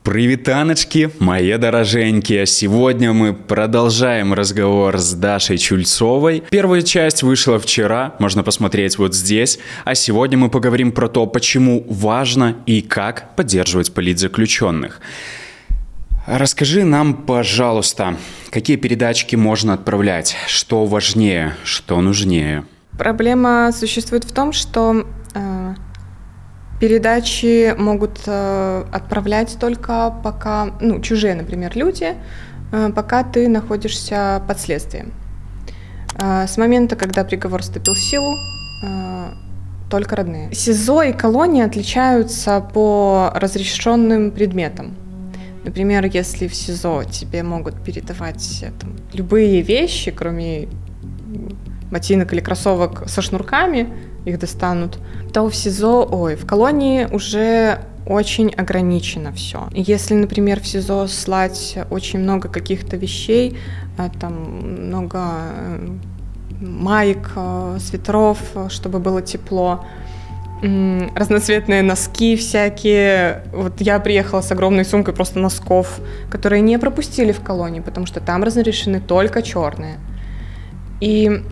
Приветаночки, мои дороженькие! Сегодня мы продолжаем разговор с Дашей Чульцовой. Первая часть вышла вчера, можно посмотреть вот здесь. А сегодня мы поговорим про то, почему важно и как поддерживать политзаключенных. Расскажи нам, пожалуйста, какие передачки можно отправлять, что важнее, что нужнее? Проблема существует в том, что передачи могут отправлять только пока, чужие, например, люди, пока ты находишься под следствием. С момента, когда приговор вступил в силу, только родные. СИЗО и колонии отличаются по разрешенным предметам. Например, если в СИЗО тебе могут передавать любые вещи, кроме ботинок или кроссовок со шнурками, их достанут, то в колонии уже очень ограничено все. Если, например, в СИЗО слать очень много каких-то вещей, много маек, свитеров, чтобы было тепло, разноцветные носки всякие. Вот я приехала с огромной сумкой просто носков, которые не пропустили в колонии, потому что там разрешены только черные. И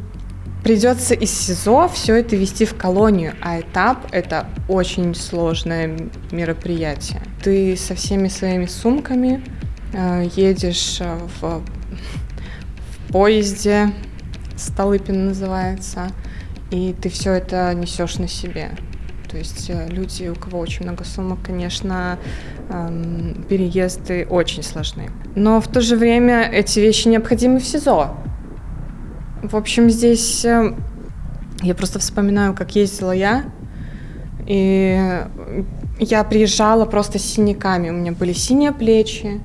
придется из СИЗО все это везти в колонию, а этап — это очень сложное мероприятие. Ты со всеми своими сумками едешь в поезде, Столыпин называется, и ты все это несешь на себе. То есть люди, у кого очень много сумок, конечно, переезды очень сложны. Но в то же время эти вещи необходимы в СИЗО. В общем, здесь я просто вспоминаю, как ездила я, и я приезжала просто с синяками. У меня были синие плечи,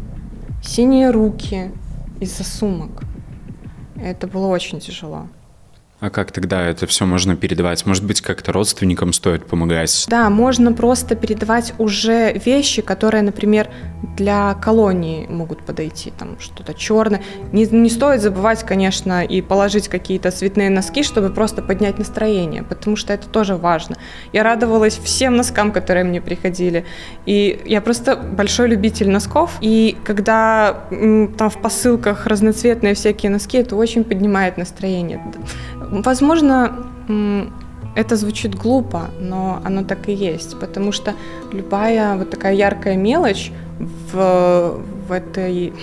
синие руки из-за сумок. Это было очень тяжело. А как тогда это все можно передавать? Может быть, как-то родственникам стоит помогать? Да, можно просто передавать уже вещи, которые, например, для колонии могут подойти, там что-то черное. Не стоит забывать, конечно, и положить какие-то цветные носки, чтобы просто поднять настроение, потому что это тоже важно. Я радовалась всем носкам, которые мне приходили, и я просто большой любитель носков, и когда там в посылках разноцветные всякие носки, это очень поднимает настроение. Возможно, это звучит глупо, но оно так и есть, потому что любая вот такая яркая мелочь в этой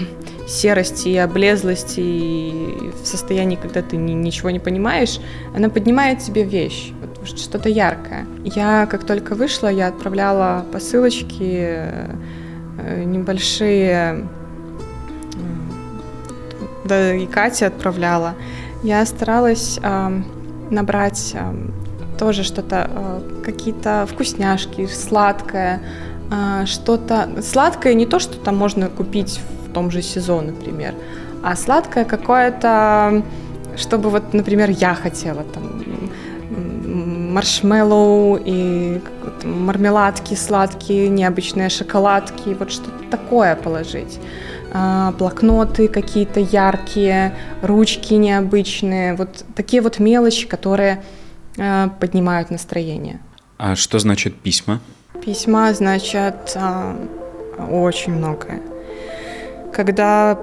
серости и облезлости и в состоянии, когда ты ничего не понимаешь, она поднимает тебе вещь, вот что-то яркое. Я, как только вышла, я отправляла посылочки небольшие, да и Катя отправляла. Я старалась набрать тоже что-то, какие-то вкусняшки, сладкое, что-то сладкое, не то, что там можно купить в том же СИЗО, например, а сладкое какое-то, чтобы вот, например, я хотела там маршмеллоу и мармеладки сладкие, необычные шоколадки, вот что-то такое положить. Блокноты какие-то яркие, ручки необычные, вот такие вот мелочи, которые поднимают настроение. А что значит письма? Письма значат очень многое. Когда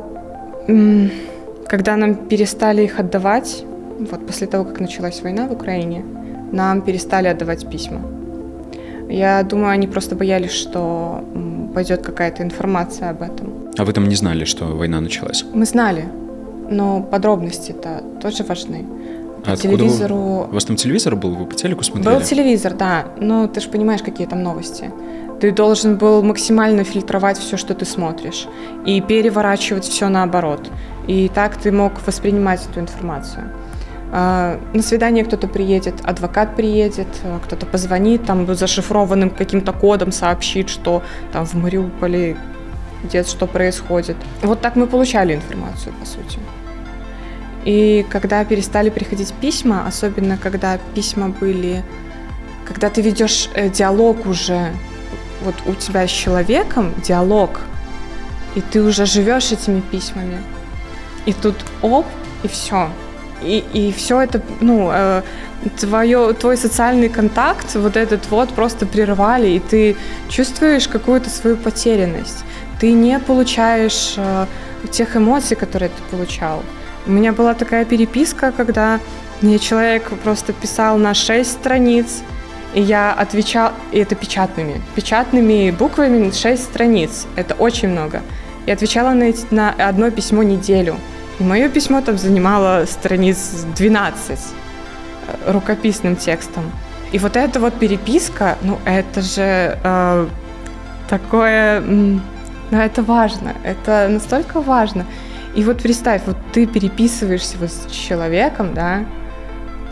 нам перестали их отдавать, вот после того, как началась война в Украине, нам перестали отдавать письма. Я думаю, они просто боялись, что пойдет какая-то информация об этом. А вы там не знали, что война началась? Мы знали, но подробности-то тоже важны. По телевизору... У вас там телевизор был? Вы по телеку смотрели? Был телевизор, да, но ты же понимаешь, какие там новости. Ты должен был максимально фильтровать все, что ты смотришь, и переворачивать все наоборот. И так ты мог воспринимать эту информацию. На свидание кто-то приедет, адвокат приедет, кто-то позвонит, там зашифрованным каким-то кодом сообщит, что там в Мариуполе где-то что происходит. Вот так мы получали информацию, по сути. И когда перестали приходить письма, особенно когда письма были, когда ты ведешь диалог уже, вот у тебя с человеком диалог, и ты уже живешь этими письмами, и тут и все. И все это, твой социальный контакт, вот этот вот просто прервали, и ты чувствуешь какую-то свою потерянность. ты не получаешь тех эмоций, которые ты получал. У меня была такая переписка, когда мне человек просто писал на 6 страниц, и я отвечал, и это печатными буквами 6 страниц, это очень много. Я отвечала на одно письмо неделю, и мое письмо там занимало страниц 12 рукописным текстом. И вот эта вот переписка, ну это же такое, ну это важно, это настолько важно. И вот представь, вот ты переписываешься вот с человеком, да,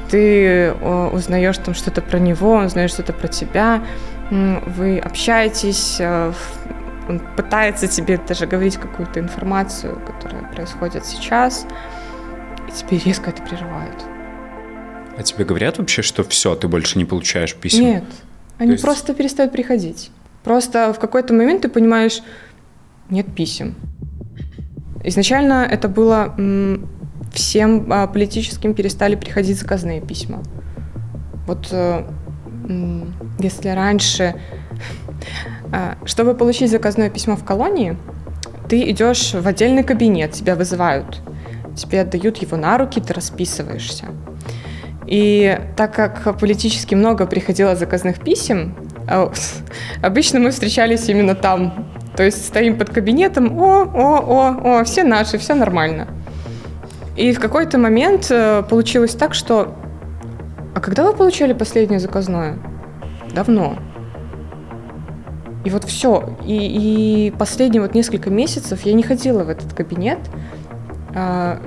ты узнаешь там что-то про него, он узнает что-то про тебя, вы общаетесь, он пытается тебе даже говорить какую-то информацию, которая происходит сейчас, и тебе резко это прерывают. А тебе говорят вообще, что все, ты больше не получаешь писем? Нет, они просто перестают приходить. Просто в какой-то момент ты понимаешь, нет писем. Изначально это было всем политическим перестали приходить заказные письма. Вот если раньше, чтобы получить заказное письмо в колонии, ты идешь в отдельный кабинет, тебя вызывают, тебе отдают его на руки, ты расписываешься. И так как политически много приходило заказных писем, обычно мы встречались именно там. То есть стоим под кабинетом, все наши, все нормально. И в какой-то момент получилось так, что... А когда вы получали последнее заказное? Давно. И вот все. И последние вот несколько месяцев я не ходила в этот кабинет,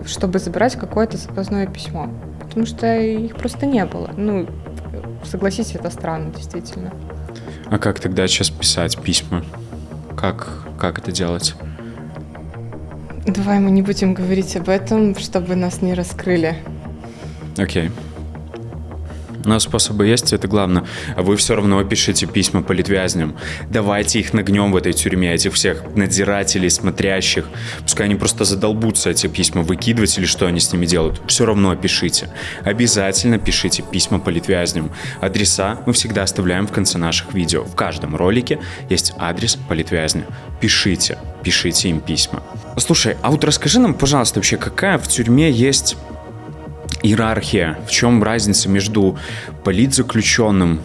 чтобы забирать какое-то заказное письмо. Потому что их просто не было. Ну, согласитесь, это странно, действительно. А как тогда сейчас писать письма? Как это делать? Давай мы не будем говорить об этом, чтобы нас не раскрыли. Окей. Но способы есть, это главное. А вы все равно пишите письма политвязням. Давайте их нагнем в этой тюрьме, этих всех надзирателей, смотрящих. Пускай они просто задолбутся эти письма выкидывать или что они с ними делают. Все равно пишите. Обязательно пишите письма политвязням. Адреса мы всегда оставляем в конце наших видео. В каждом ролике есть адрес политвязня. Пишите им письма. Слушай, а вот расскажи нам, пожалуйста, вообще, какая в тюрьме есть иерархия? В чем разница между политзаключенным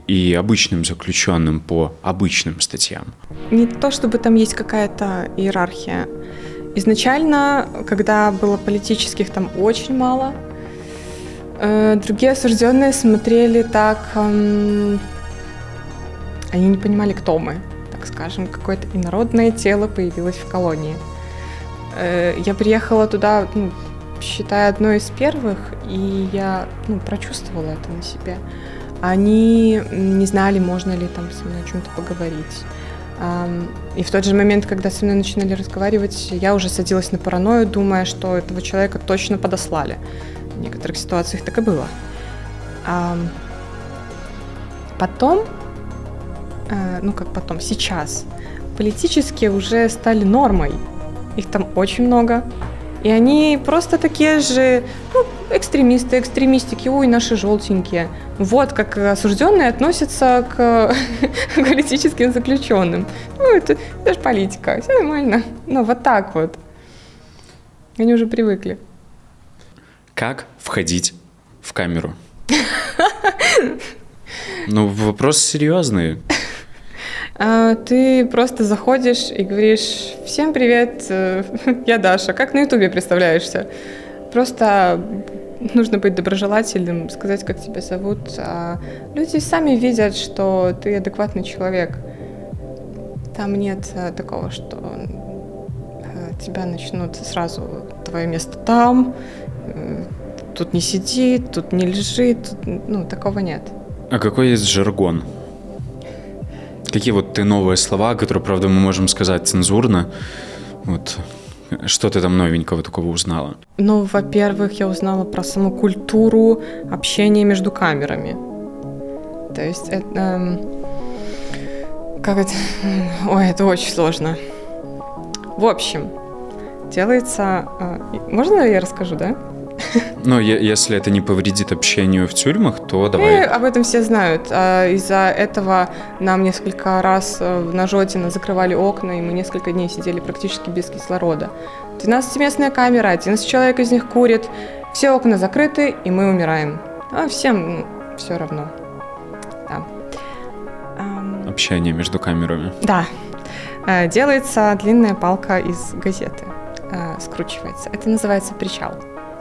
и обычным заключенным по обычным статьям? Не то, чтобы там есть какая-то иерархия. Изначально, когда было политических там очень мало, другие осужденные смотрели так... Они не понимали, кто мы. Так скажем, какое-то инородное тело появилось в колонии. Я приехала туда... считая одной из первых, и я прочувствовала это на себе. Они не знали, можно ли там со мной о чем-то поговорить. И в тот же момент, когда со мной начинали разговаривать, я уже садилась на паранойю, думая, что этого человека точно подослали. В некоторых ситуациях так и было. Потом, сейчас, политические уже стали нормой. Их там очень много. И они просто такие же экстремисты, экстремистики, ой, наши желтенькие. Вот как осужденные относятся к политическим заключенным. Это же политика, все нормально. Вот так вот. Они уже привыкли. Как входить в камеру? Вопрос серьезный. Ты просто заходишь и говоришь: «Всем привет, я Даша». Как на Ютубе представляешься? Просто нужно быть доброжелательным, сказать, как тебя зовут. А люди сами видят, что ты адекватный человек. Там нет такого, что тебя начнут сразу твое место там, тут не сиди, тут не лежи, такого нет. А какой есть жаргон? Какие ты новые слова, которые, правда, мы можем сказать цензурно? Что ты там новенького такого узнала? Во-первых, я узнала про саму культуру общения между камерами. То есть это... это очень сложно. В общем, делается... Можно я расскажу, да? Но если это не повредит общению в тюрьмах, то И давай. об этом все знают. Из-за этого нам несколько раз на Жотино закрывали окна, и мы несколько дней сидели практически без кислорода. 12-местная камера, 11 человек из них курит, все окна закрыты, и мы умираем. А всем все равно. Да. Общение между камерами. Да. Делается длинная палка из газеты. Скручивается. Это называется причал.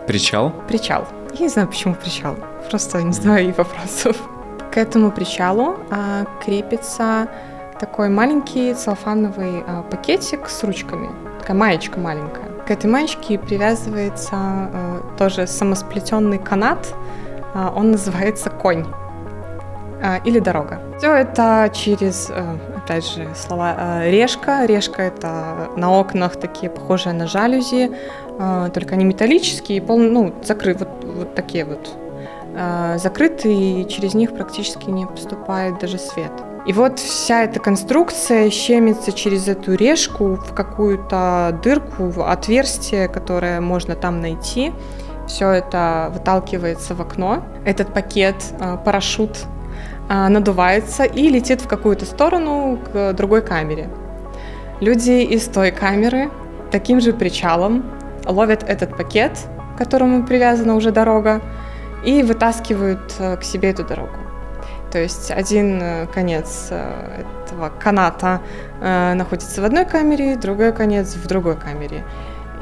Причал? Причал. Я не знаю, почему причал. Просто не знаю и вопросов. К этому причалу крепится такой маленький целлофановый пакетик с ручками. Такая маечка маленькая. К этой маечке привязывается тоже самосплетенный канат. Он называется конь. Или дорога. Все это через, опять же, слова решка. Решка — это на окнах такие, похожие на жалюзи, только они металлические, закрыты, вот такие вот, закрыты, и через них практически не поступает даже свет. И вот вся эта конструкция щемится через эту решку в какую-то дырку, в отверстие, которое можно там найти. Все это выталкивается в окно. Этот пакет, парашют, надувается и летит в какую-то сторону к другой камере. Люди из той камеры таким же причалом ловят этот пакет, к которому привязана уже дорога, и вытаскивают к себе эту дорогу. То есть один конец этого каната находится в одной камере, другой конец в другой камере.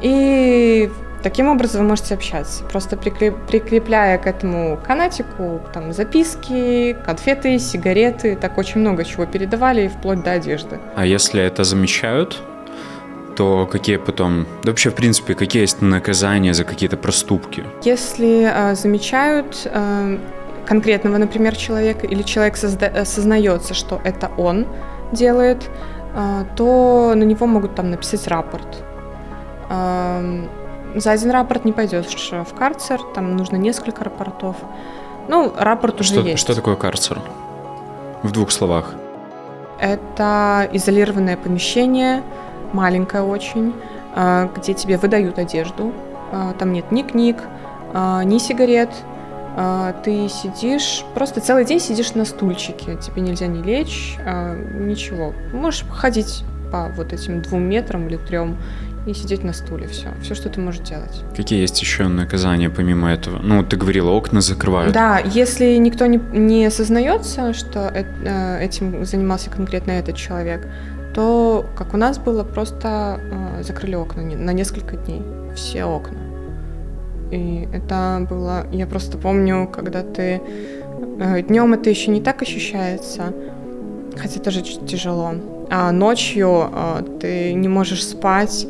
И таким образом вы можете общаться, просто прикрепляя к этому канатику там записки, конфеты, сигареты, так очень много чего передавали, вплоть до одежды. А если это замечают, то какие потом, да вообще в принципе, какие есть наказания за какие-то проступки? Если замечают конкретного, например, человека, или человек сознается, что это он делает, то на него могут там написать рапорт. За один рапорт не пойдешь в карцер, там нужно несколько рапортов. Рапорт уже есть. Что такое карцер? В 2 словах. Это изолированное помещение, маленькое очень, где тебе выдают одежду. Там нет ни книг, ни сигарет. Ты сидишь, просто целый день сидишь на стульчике. Тебе нельзя ни лечь, ничего. Можешь ходить по вот этим 2 метрам или 3 и сидеть на стуле. Все, что ты можешь делать. Какие есть еще наказания помимо этого? Ты говорила, окна закрывают. Да, если никто не сознается, что этим занимался конкретно этот человек, то, как у нас было, просто закрыли окна на несколько дней. Все окна. И это было... Я просто помню, когда ты... Днем это еще не так ощущается, хотя тоже тяжело. А ночью ты не можешь спать,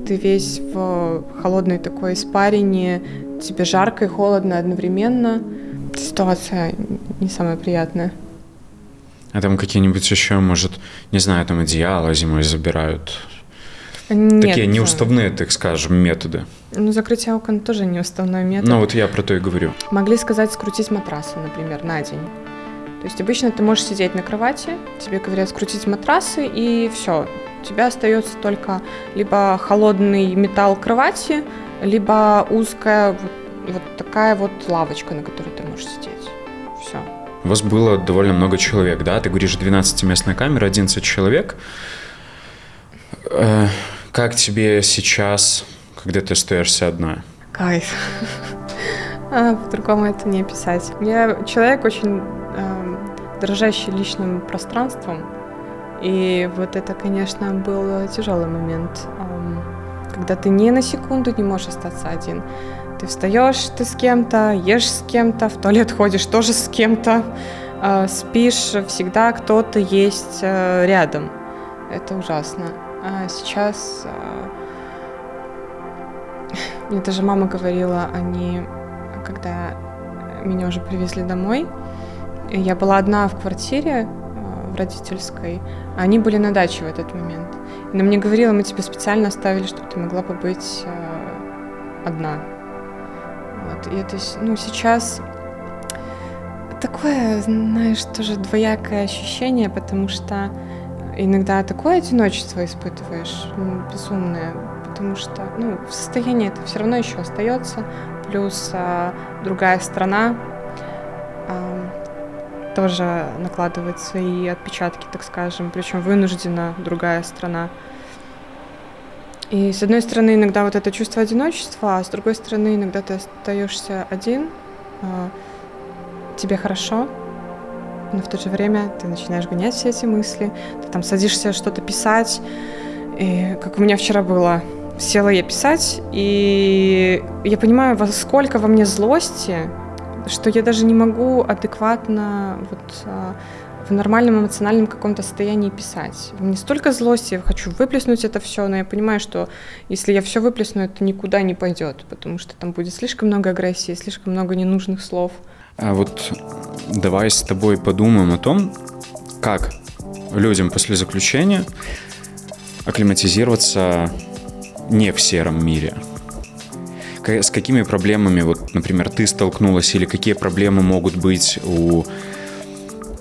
ты весь в холодной такой испарине, тебе жарко и холодно одновременно. Ситуация не самая приятная. А там какие-нибудь еще, может, не знаю, там одеяло зимой забирают? Нет. Такие неуставные, так скажем, методы. Закрытие окон тоже неуставной метод. Вот я про то и говорю. Могли сказать скрутить матрасы, например, на день. То есть обычно ты можешь сидеть на кровати, тебе говорят скрутить матрасы, и все. У тебя остается только либо холодный металл кровати, либо узкая вот такая вот лавочка, на которой ты можешь сидеть. Все. У вас было довольно много человек, да? Ты говоришь, 12-местная камера, 11 человек. Как тебе сейчас, когда ты остаешься одна? Кайф. По-другому это не описать. Я человек очень дорожащий личным пространством. И вот это, конечно, был тяжелый момент, когда ты ни на секунду не можешь остаться один. Ты встаешь, ты с кем-то, ешь с кем-то, в туалет ходишь тоже с кем-то, спишь, всегда кто-то есть рядом. Это ужасно. А сейчас мне даже мама говорила, когда меня уже привезли домой, я была одна в квартире в родительской, а они были на даче в этот момент. И она мне говорила, мы тебя специально оставили, чтобы ты могла побыть одна. Вот. И это, сейчас такое, знаешь, тоже двоякое ощущение, потому что иногда такое одиночество испытываешь, безумное, потому что состояние это все равно еще остается, плюс другая страна тоже накладывает свои отпечатки, так скажем, причем вынуждена другая страна. И с одной стороны, иногда вот это чувство одиночества, а с другой стороны, иногда ты остаешься один, тебе хорошо, но в то же время ты начинаешь гонять все эти мысли, ты там садишься что-то писать, и как у меня вчера было, села я писать, и я понимаю, сколько во мне злости, что я даже не могу адекватно в нормальном эмоциональном каком-то состоянии писать. Мне столько злости, я хочу выплеснуть это все, но я понимаю, что если я все выплесну, это никуда не пойдет, потому что там будет слишком много агрессии, слишком много ненужных слов. А вот давай с тобой подумаем о том, как людям после заключения акклиматизироваться не в сером мире. С какими проблемами, вот, например, ты столкнулась, или какие проблемы могут быть у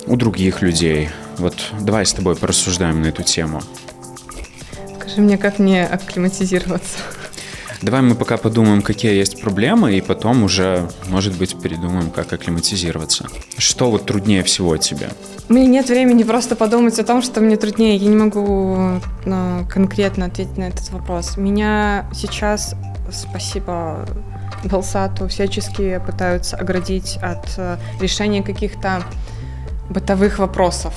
других людей? Вот давай с тобой порассуждаем на эту тему. Скажи мне, как мне акклиматизироваться? Давай мы пока подумаем, какие есть проблемы, и потом уже, может быть, передумаем, как акклиматизироваться. Что вот труднее всего тебе? У меня нет времени просто подумать о том, что мне труднее. Я не могу конкретно ответить на этот вопрос. Меня сейчас, спасибо Белсату, всячески пытаются оградить от решения каких-то бытовых вопросов,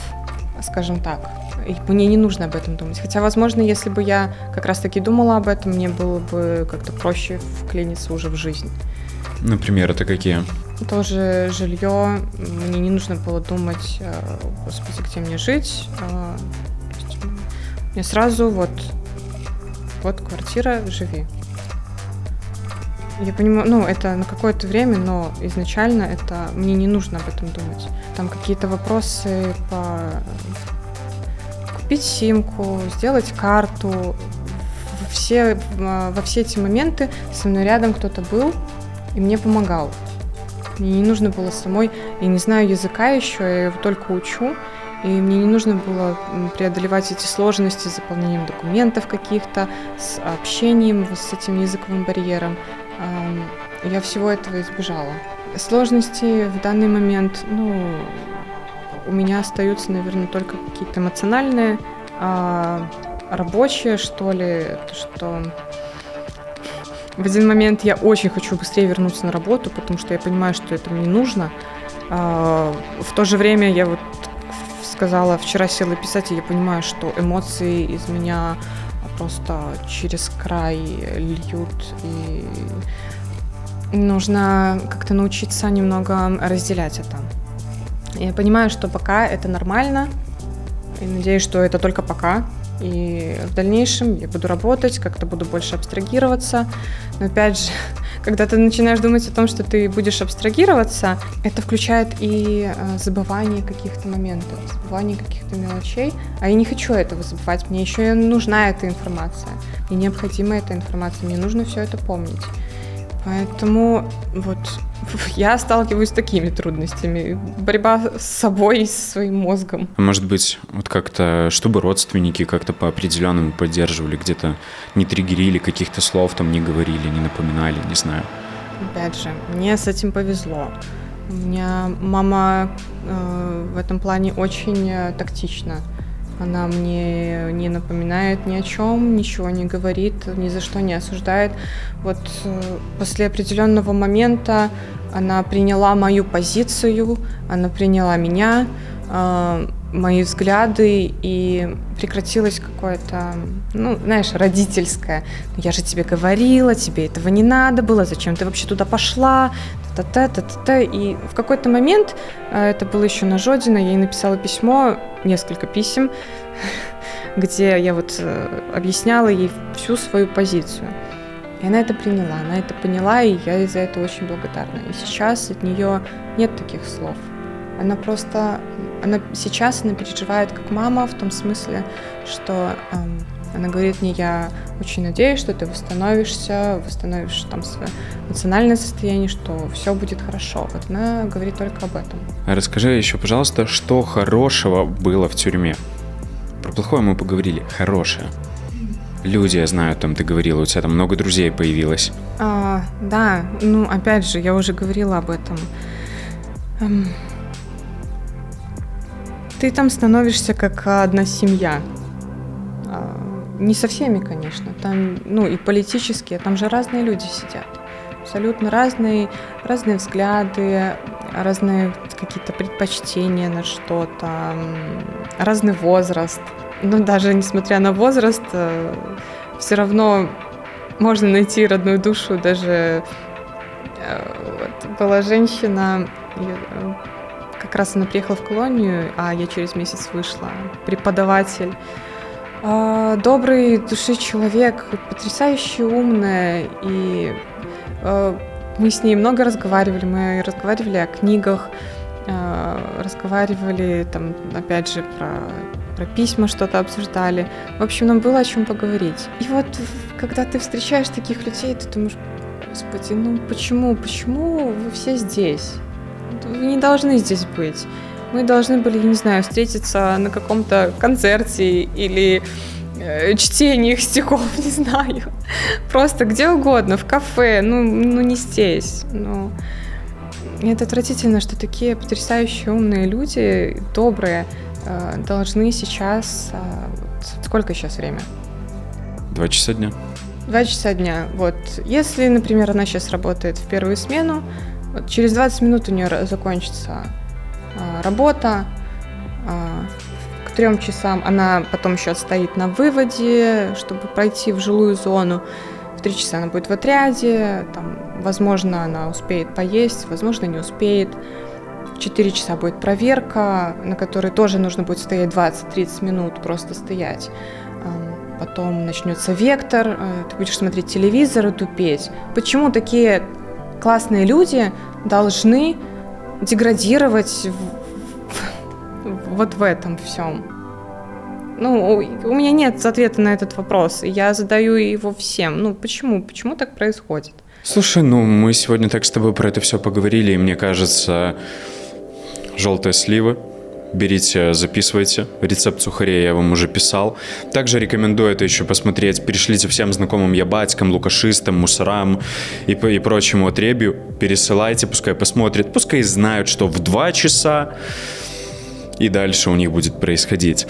скажем так. И мне не нужно об этом думать. Хотя, возможно, если бы я как раз-таки думала об этом, мне было бы как-то проще вклиниться уже в жизнь. Например, это какие? Тоже жилье. Мне не нужно было думать, господи, где мне жить. Мне сразу вот квартира, живи. Я понимаю, это на какое-то время, но изначально это мне не нужно об этом думать. Там какие-то вопросы по купить симку, сделать карту. Во все эти моменты со мной рядом кто-то был и мне помогал. Мне не нужно было самой, я не знаю языка еще, я его только учу, и мне не нужно было преодолевать эти сложности с заполнением документов каких-то, с общением, с этим языковым барьером. Я всего этого избежала. Сложности в данный момент, у меня остаются, наверное, только какие-то эмоциональные, рабочие, что ли, то, что в один момент я очень хочу быстрее вернуться на работу, потому что я понимаю, что это мне нужно. В то же время я сказала, вчера села писать, и я понимаю, что эмоции из меня просто через край льют, и нужно как-то научиться немного разделять это. Я понимаю, что пока это нормально, и надеюсь, что это только пока, и в дальнейшем я буду работать, как-то буду больше абстрагироваться, но опять же, когда ты начинаешь думать о том, что ты будешь абстрагироваться, это включает и забывание каких-то моментов, забывание каких-то мелочей, а я не хочу этого забывать, мне еще нужна эта информация, мне необходима эта информация, мне нужно все это помнить. Поэтому я сталкиваюсь с такими трудностями. Борьба с собой и со своим мозгом. Может быть, как-то, чтобы родственники как-то по определенному поддерживали, где-то не триггерили каких-то слов, там не говорили, не напоминали, не знаю. Опять же, мне с этим повезло. У меня мама в этом плане очень тактична. Она мне не напоминает ни о чем, ничего не говорит, ни за что не осуждает. После определенного момента она приняла мою позицию, она приняла меня, мои взгляды, и прекратилось какое-то, родительское. Я же тебе говорила, тебе этого не надо было, зачем ты вообще туда пошла? И в какой-то момент, это было еще на Жодино, я ей написала письмо, несколько писем, где я объясняла ей всю свою позицию. И она это приняла, она это поняла, и я ей за это очень благодарна. И сейчас от нее нет таких слов. Сейчас она переживает как мама, в том смысле, что она говорит мне, я очень надеюсь, что ты восстановишь там свое эмоциональное состояние, что все будет хорошо. Она говорит только об этом. Расскажи еще, пожалуйста, что хорошего было в тюрьме? Про плохое мы поговорили, хорошее. Люди, я знаю, там ты говорила, у тебя там много друзей появилось. Да, ну, опять же, я уже говорила об этом. Ты там становишься как одна семья. Не со всеми, конечно. Там, ну, и политические, там же разные люди сидят. Абсолютно разные взгляды, разные какие-то предпочтения на что-то, разный возраст. Но даже несмотря на возраст, все равно можно найти родную душу. Даже вот, была женщина, как раз она приехала в колонию, а я через месяц вышла, преподаватель. Добрый души человек, потрясающе умная, и мы с ней много разговаривали. Мы разговаривали о книгах, разговаривали там, опять же, про письма что-то обсуждали. В общем, нам было о чем поговорить. И вот, когда ты встречаешь таких людей, ты думаешь: Господи, ну почему вы все здесь? Вы не должны здесь быть. Мы должны были, не знаю, встретиться на каком-то концерте или чтении их стихов, не знаю. Просто где угодно, в кафе, ну не здесь. Ну, это отвратительно, что такие потрясающие умные люди, добрые, должны сейчас... Сколько сейчас время? 2 часа дня. 2 часа дня. Вот. Если, например, она сейчас работает в первую смену, вот через 20 минут у нее закончится работа, к 3 часам она потом еще стоит на выводе, чтобы пройти в жилую зону. В 3 часа она будет в отряде, там, возможно, она успеет поесть, возможно, не успеет. В 4 часа будет проверка, на которой тоже нужно будет стоять 20-30 минут, просто стоять. Потом начнется вектор, ты будешь смотреть телевизор и тупеть. Почему такие классные люди должны деградировать вот в этом всем? Ну, у меня нет ответа на этот вопрос, и я задаю его всем. Ну, почему так происходит? Слушай, ну мы сегодня так с тобой про это все поговорили, и мне кажется, желтые сливы. Берите, записывайте. Рецепт сухарей я вам уже писал. Также рекомендую это еще посмотреть. Перешлите всем знакомым ябатькам, лукашистам, мусорам и прочему отребью. Пересылайте, пускай посмотрят, пускай знают, что в 2 часа и дальше у них будет происходить.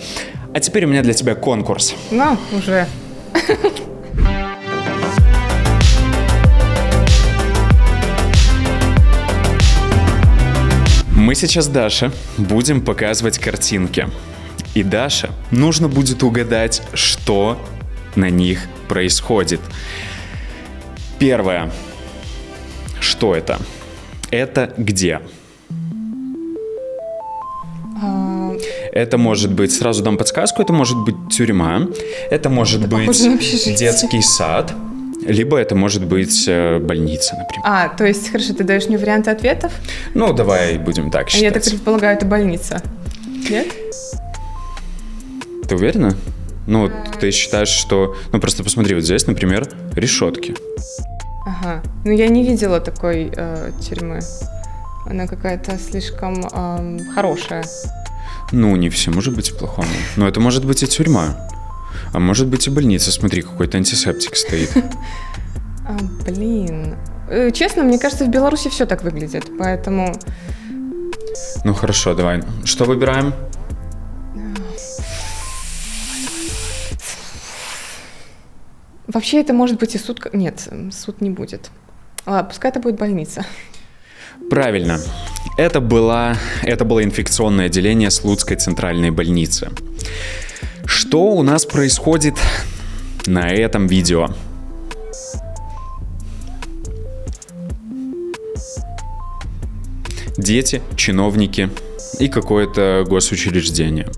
А теперь у меня для тебя конкурс. Ну, уже. Мы сейчас Даше будем показывать картинки. И Даше нужно будет угадать, что на них происходит. Первое. Что это? Это где? Это может быть, сразу дам подсказку, это может быть тюрьма, это может быть детский сад, либо это может быть больница, например. То есть, хорошо, ты даешь мне варианты ответов? Ну, давай будем так считать. Я так предполагаю, это больница. Нет? Ты уверена? Ну, ты считаешь, что... Ну, просто посмотри, вот здесь, например, решетки. Ага. Ну, я не видела такой тюрьмы. Она какая-то слишком хорошая. Ну, не все может быть плохому. Но это может быть и тюрьма. А может быть и больница. Смотри, какой-то антисептик стоит. Блин. Честно, мне кажется, в Беларуси все так выглядит, поэтому... Ну, хорошо, давай. Что выбираем? Вообще это может быть и суд... Нет, суд не будет. Ладно, пускай это будет больница. Правильно. Это было инфекционное отделение Слуцкой центральной больницы. Что у нас происходит на этом видео? Дети, чиновники и какое-то госучреждение.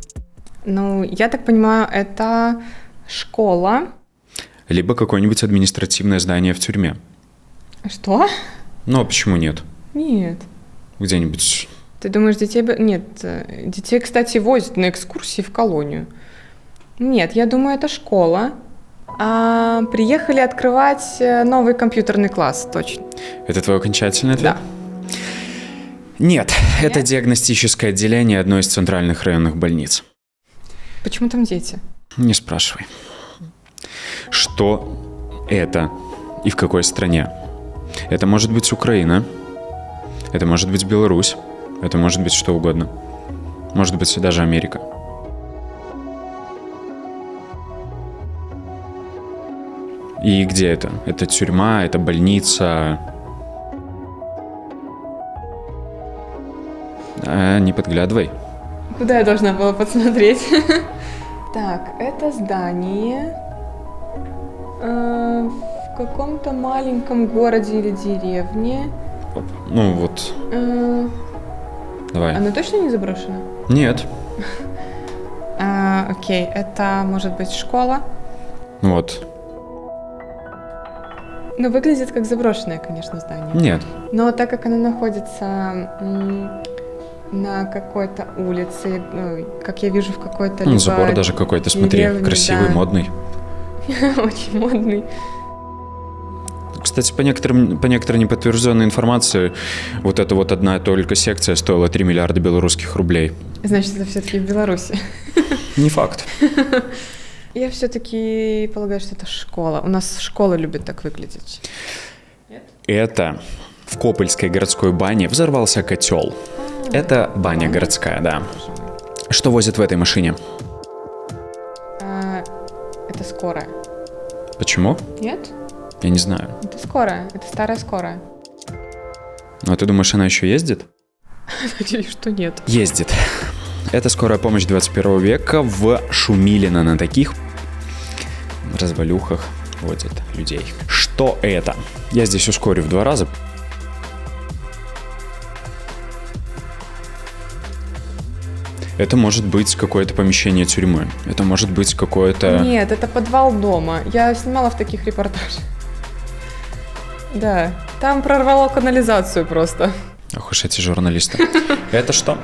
Ну, я так понимаю, это школа. Либо какое-нибудь административное здание в тюрьме. Что? Ну, а почему нет? Нет. Где-нибудь... Ты думаешь, детей... Нет, детей, кстати, возят на экскурсии в колонию. Нет, я думаю, это школа. Приехали открывать новый компьютерный класс, точно. Это твой окончательный ответ? Да. Нет, это диагностическое отделение одной из центральных районных больниц. Почему там дети? Не спрашивай. Что это и в какой стране? Это может быть Украина, это может быть Беларусь, это может быть что угодно. Может быть даже Америка. И где это? Это тюрьма, это больница. Не подглядывай. Куда я должна была посмотреть? Так, это здание в каком-то маленьком городе или деревне. Ну вот, давай. Оно точно не заброшено? Нет. Окей, это может быть школа. Вот. Ну, выглядит как заброшенное, конечно, здание. Нет. Но так как оно находится на какой-то улице, как я вижу, в какой-то либо Забор даже какой-то, смотри, деревне, красивый, да. модный. Очень модный. Кстати, по некоторой неподтвержденной информации, вот эта вот одна только секция стоила 3 миллиарда белорусских рублей. Значит, это все-таки в Беларуси. Не факт. Я все-таки полагаю, что это школа. У нас школы любят так выглядеть. Нет? Это в Копыльской городской бане взорвался котел. Это баня городская, да. Что возят в этой машине? Это скорая. Почему? Нет? Я не знаю. Это скорая. Это старая скорая. Ну, а ты думаешь, она еще ездит? Надеюсь, что нет. Ездит. Это скорая помощь 21 века в Шумилино на таких развалюхах водят людей. Что это? Я здесь ускорю в 2 раза. Это может быть какое-то помещение тюрьмы. Это может быть какое-то... Нет, это подвал дома. Я снимала в таких репортажах. Да, там прорвало канализацию просто. Ох уж эти журналисты. Это что?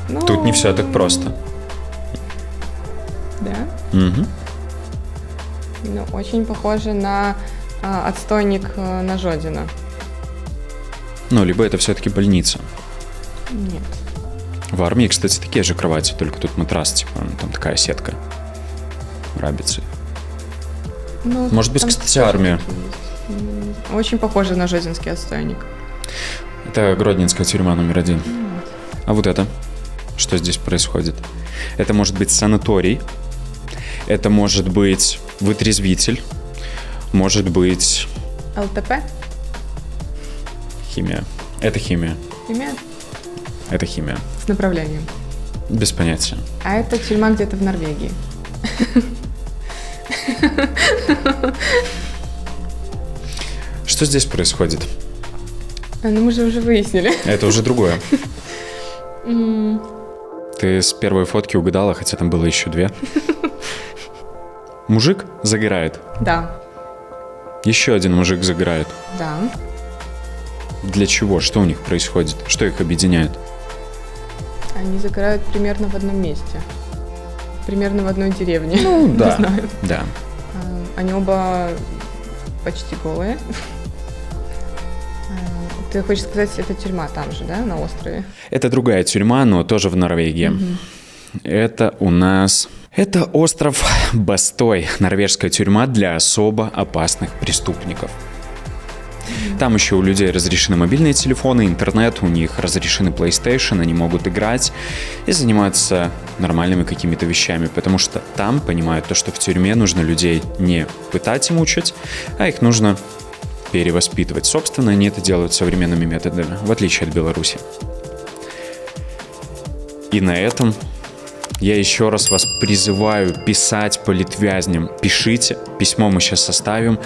Ну, Тут не все так просто. Да? Угу. Ну, очень похоже на отстойник на Жодина. Ну, либо это все-таки больница. Нет. В армии, кстати, такие же кровати, только тут матрас, типа, там такая сетка. Рабицы. Ну, Может быть, там кстати, тоже армия. такие есть. Очень похоже на Жодинский отстойник. Это Гродненская тюрьма номер 1. А вот это? Что здесь происходит? Это может быть санаторий. Это может быть вытрезвитель. Может быть... ЛТП? Химия. Это химия. Химия? Это химия. С направлением. Без понятия. А это тюрьма где-то в Норвегии. Что здесь происходит? Ну, мы же уже выяснили. Это уже другое. Ты с первой фотки угадала, хотя там было еще 2. Мужик загорает. Да. Еще один мужик загорает. Да. Для чего? Что у них происходит? Что их объединяет? Они загорают примерно в одном месте. Примерно в одной деревне. Ну, да. Не знаю. Да. Они оба почти голые. Ты хочешь сказать, это тюрьма там же, да, на острове? Это другая тюрьма, но тоже в Норвегии. Это у нас... Это остров Бастой, норвежская тюрьма для особо опасных преступников. Там еще у людей разрешены мобильные телефоны, интернет, у них разрешены PlayStation, они могут играть и заниматься нормальными какими-то вещами, потому что там понимают то, что в тюрьме нужно людей не пытать и мучить, а их нужно перевоспитывать. Собственно, они это делают современными методами, в отличие от Беларуси. И на этом я еще раз вас призываю писать политвязням. Пишите, письмо мы сейчас составим.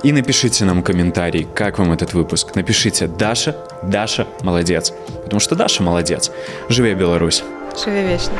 И напишите нам комментарий, как вам этот выпуск. Напишите Даша молодец. Потому что Даша молодец. Живи Беларусь. Живи вечно.